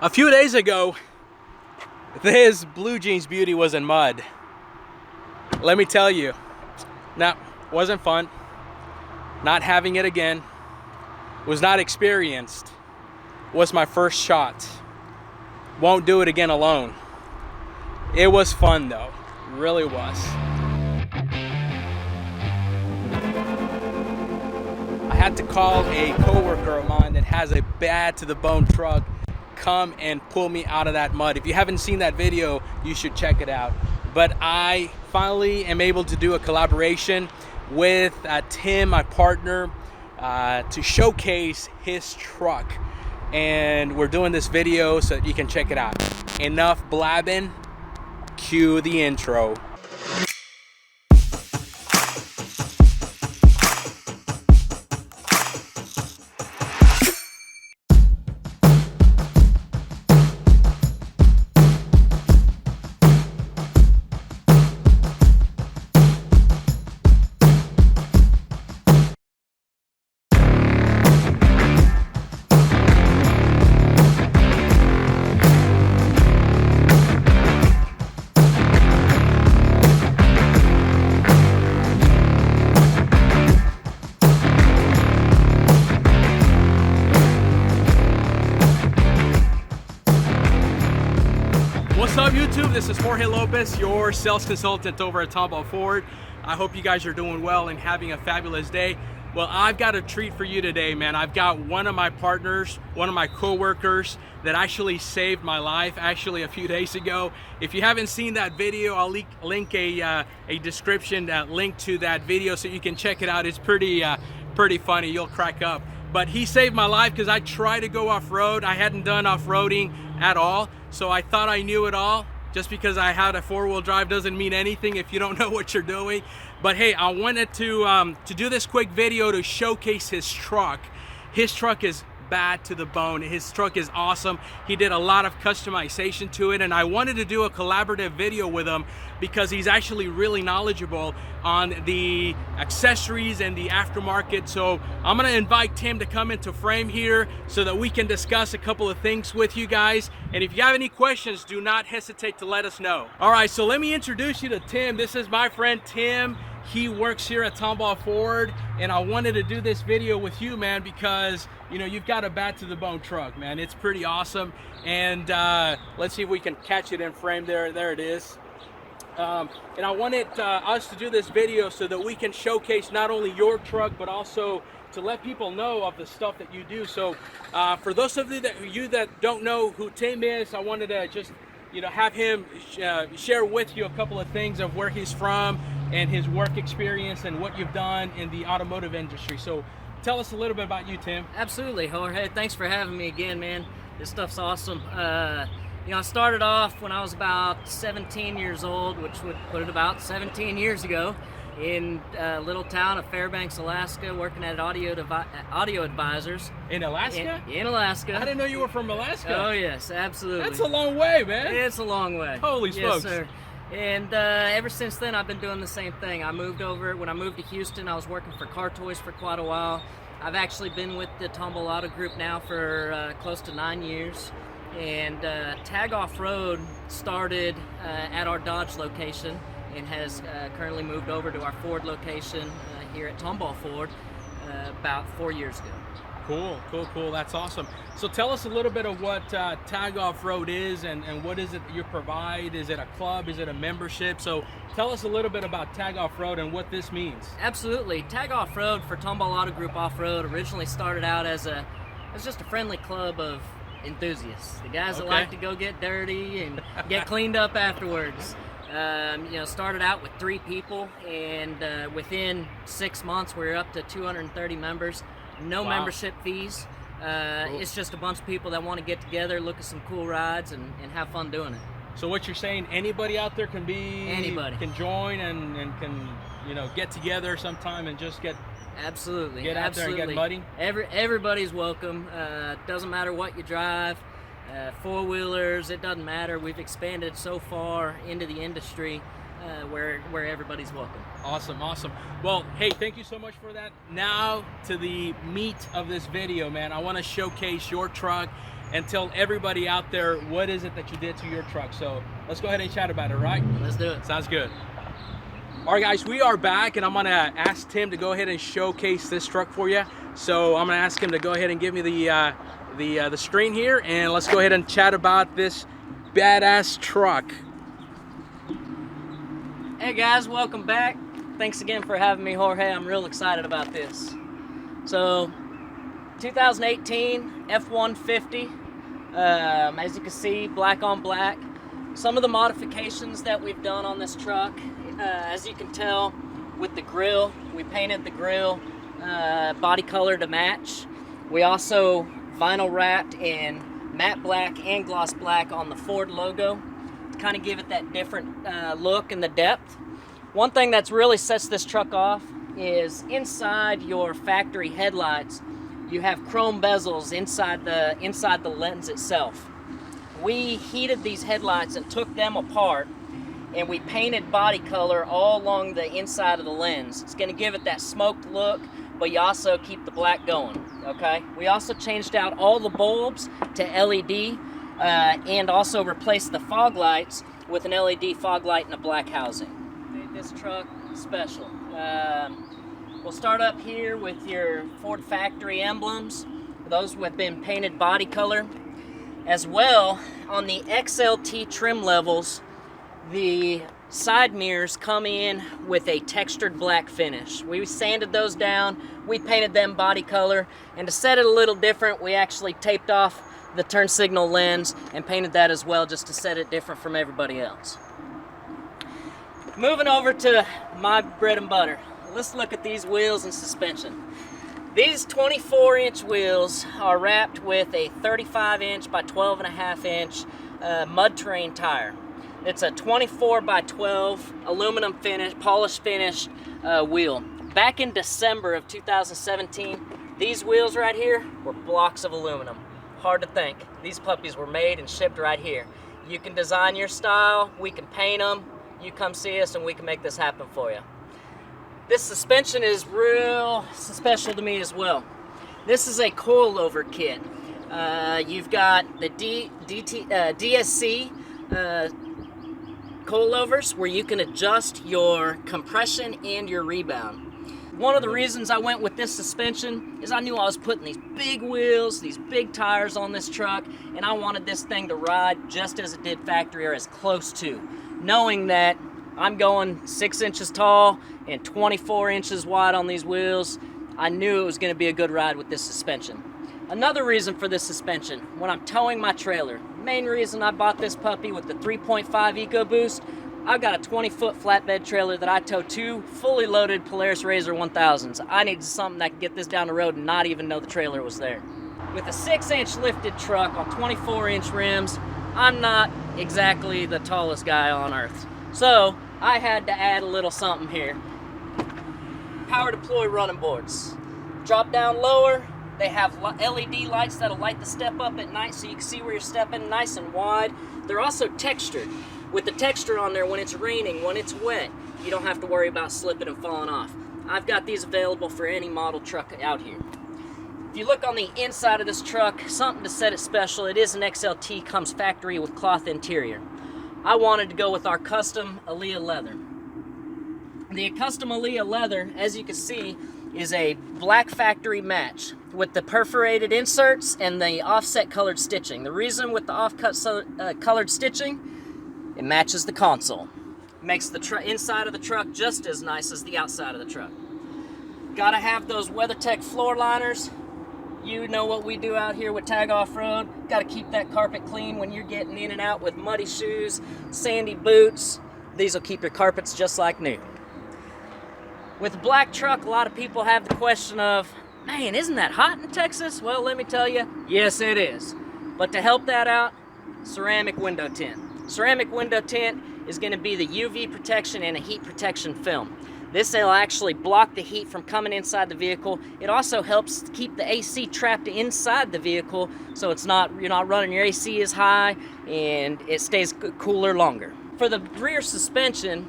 A few days ago, this blue jeans beauty was in mud. Let me tell you, no, wasn't fun. Not having it again. Was not experienced. Was my first shot. Won't do it again alone. It was fun though, really was. I had to call a coworker of mine that has a bad to the bone truck come and pull me out of that mud. If you haven't seen that video, you should check it out. But I finally am able to do a collaboration with Tim, my partner, to showcase his truck. And we're doing this video so that you can check it out. Enough blabbing, cue the intro. What's up YouTube? This is Jorge Lopez, your sales consultant over at Tomball Ford. I hope you guys are doing well and having a fabulous day. Well, I've got a treat for you today, man. I've got one of my partners, one of my co-workers that actually saved my life actually a few days ago. If you haven't seen that video, I'll link a description link to that video so you can check it out. It's pretty funny. You'll crack up. But he saved my life because I tried to go off-road. I hadn't done off-roading at all, so I thought I knew it all. Just because I had a four-wheel drive doesn't mean anything if you don't know what you're doing. But hey, I wanted to do this quick video to showcase his truck. His truck is bad to the bone. His truck is awesome. He did a lot of customization to it, and I wanted to do a collaborative video with him because he's actually really knowledgeable on the accessories and the aftermarket. So I'm gonna invite Tim to come into frame here so that we can discuss a couple of things with you guys. And if you have any questions, do not hesitate to let us know. All right, so let me introduce you to Tim. This is my friend Tim. He works here at Tomball Ford, and I wanted to do this video with you, man, because you know you've got a bad to the bone truck, man. It's pretty awesome. And let's see if we can catch it in frame there. There it is. And I wanted us to do this video so that we can showcase not only your truck, but also to let people know of the stuff that you do. So for those of you that don't know who Tim is, I wanted to just have him share with you a couple of things of where he's from and his work experience and what you've done in the automotive industry. So tell us a little bit about you, Tim. Absolutely, Jorge. Thanks for having me again, man. This stuff's awesome. I started off when I was about 17 years old, which would put it about 17 years ago, in a little town of Fairbanks, Alaska, working at Audio Advisors. In Alaska? In Alaska. I didn't know you were from Alaska. Oh, yes, absolutely. That's a long way, man. It's a long way. Holy smokes. Yes, sir. And ever since then, I've been doing the same thing. I moved over. When I moved to Houston, I was working for Car Toys for quite a while. I've actually been with the Tomball Auto Group now for close to 9 years. And Tag Off-Road started at our Dodge location and has currently moved over to our Ford location here at Tomball Ford about 4 years ago. Cool. That's awesome. So tell us a little bit of what Tag Off-Road is and what is it that you provide. Is it a club? Is it a membership? So tell us a little bit about Tag Off-Road and what this means. Absolutely. Tag Off-Road for Tomball Auto Group Off-Road originally started out as just a friendly club of enthusiasts, the guys that like to go get dirty and get cleaned up afterwards. Started out with 3 people, and within 6 months we were up to 230 members. No membership fees. Cool. It's just a bunch of people that want to get together, look at some cool rides, and have fun doing it. So what you're saying, anybody out there can join and can get together sometime and just get out there and get muddy? Everybody's welcome. Doesn't matter what you drive, four-wheelers, it doesn't matter. We've expanded so far into the industry where everybody's welcome. Awesome. Well, hey, thank you so much for that. Now to the meat of this video, man. I want to showcase your truck and tell everybody out there what is it that you did to your truck. So let's go ahead and chat about it, right? Let's do it. Sounds good. All right, guys, we are back, and I'm gonna ask Tim to go ahead and showcase this truck for you. So I'm gonna ask him to go ahead and give me the screen here, and let's go ahead and chat about this badass truck. Hey guys, welcome back. Thanks again for having me, Jorge. I'm real excited about this. So, 2018 F150, as you can see, black on black. Some of the modifications that we've done on this truck, as you can tell with the grille, we painted the grille body color to match. We also vinyl wrapped in matte black and gloss black on the Ford logo to kind of give it that different look and the depth. One thing that's really sets this truck off is inside your factory headlights, you have chrome bezels inside the lens itself. We heated these headlights and took them apart, and we painted body color all along the inside of the lens. It's going to give it that smoked look, but you also keep the black going, okay? We also changed out all the bulbs to LED and also replaced the fog lights with an LED fog light and a black housing. Made this truck special. We'll start up here with your Ford factory emblems. Those have been painted body color. As well, on the XLT trim levels, the side mirrors come in with a textured black finish. We sanded those down, we painted them body color, and to set it a little different, we actually taped off the turn signal lens and painted that as well, just to set it different from everybody else. Moving over to my bread and butter. Let's look at these wheels and suspension. These 24-inch wheels are wrapped with a 35-inch by 12.5-inch mud terrain tire. It's a 24 by 12 aluminum finish, polished finished wheel. Back in December of 2017, these wheels right here were blocks of aluminum. Hard to think. These puppies were made and shipped right here. You can design your style, we can paint them, you come see us and we can make this happen for you. This suspension is real special to me as well. This is a coilover kit. You've got the DSC coilovers where you can adjust your compression and your rebound. One of the reasons I went with this suspension is I knew I was putting these big wheels, these big tires on this truck, and I wanted this thing to ride just as it did factory or as close to. Knowing that I'm going 6 inches tall and 24 inches wide on these wheels, I knew it was going to be a good ride with this suspension. Another reason for this suspension, when I'm towing my trailer, main reason I bought this puppy with the 3.5 EcoBoost, I've got a 20-foot flatbed trailer that I tow 2 fully loaded Polaris RZR 1000s. I needed something that could get this down the road and not even know the trailer was there. With a 6-inch lifted truck on 24-inch rims, I'm not exactly the tallest guy on earth. So I had to add a little something here. Power deploy running boards. Drop down lower. They have LED lights that'll light the step up at night so you can see where you're stepping nice and wide. They're also textured. With the texture on there, when it's raining, when it's wet, you don't have to worry about slipping and falling off. I've got these available for any model truck out here. If you look on the inside of this truck, something to set it special, it is an XLT, comes factory with cloth interior. I wanted to go with our custom Aaliyah leather. The custom Aaliyah leather, as you can see, is a black factory match with the perforated inserts and the offset colored stitching. The reason with the off-cut colored stitching, it matches the console. Makes the inside of the truck just as nice as the outside of the truck. Gotta have those WeatherTech floor liners. You know what we do out here with Tag Off-Road. Gotta keep that carpet clean when you're getting in and out with muddy shoes, sandy boots. These will keep your carpets just like new. With a black truck, a lot of people have the question of, man, isn't that hot in Texas? Well, let me tell you, yes it is. But to help that out, ceramic window tint. Ceramic window tint is going to be the UV protection and a heat protection film. This will actually block the heat from coming inside the vehicle. It also helps keep the AC trapped inside the vehicle, so you're not running your AC as high and it stays cooler longer. For the rear suspension,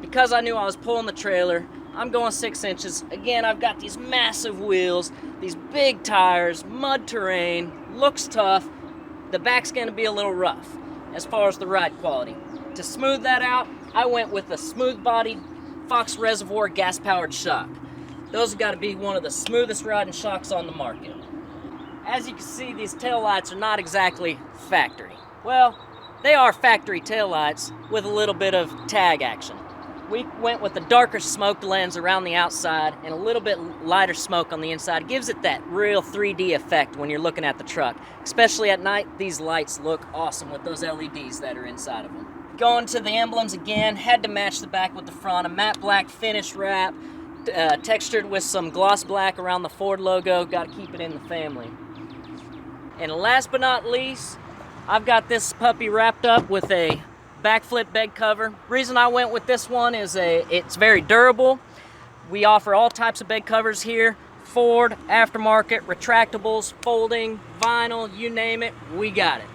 because I knew I was pulling the trailer, I'm going 6 inches. Again, I've got these massive wheels, these big tires, mud terrain, looks tough, the back's going to be a little rough as far as the ride quality. To smooth that out, I went with a smooth-bodied Fox Reservoir gas-powered shock. Those have got to be one of the smoothest riding shocks on the market. As you can see, these taillights are not exactly factory. Well, they are factory taillights with a little bit of tag action. We went with a darker smoked lens around the outside and a little bit lighter smoke on the inside. It gives it that real 3D effect when you're looking at the truck. Especially at night, these lights look awesome with those LEDs that are inside of them. Going to the emblems again, had to match the back with the front. A matte black finish wrap, textured with some gloss black around the Ford logo. Got to keep it in the family. And last but not least, I've got this puppy wrapped up with a backflip bed cover. Reason I went with this one is it's very durable. We offer all types of bed covers here. Ford, aftermarket, retractables, folding, vinyl, you name it, we got it.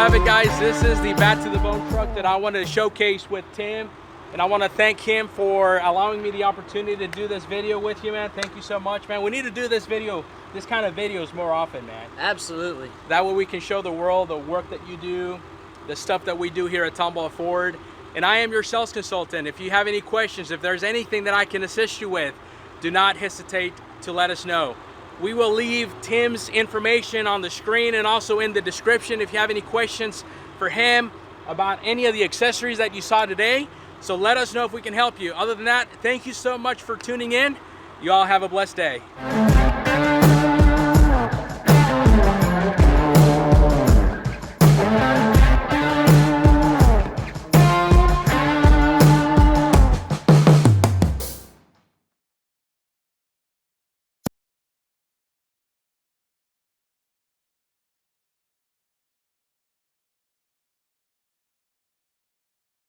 have it, guys. This is the Bat to the Bone truck that I wanted to showcase with Tim, and I want to thank him for allowing me the opportunity to do this video with you, man. Thank you so much, man. We need to do this kind of videos more often, man. Absolutely. That way we can show the world the work that you do, the stuff that we do here at Tomball Ford. And I am your sales consultant. If you have any questions, if there's anything that I can assist you with, do not hesitate to let us know. We will leave Tim's information on the screen and also in the description if you have any questions for him about any of the accessories that you saw today. So let us know if we can help you. Other than that, thank you so much for tuning in, You all have a blessed day.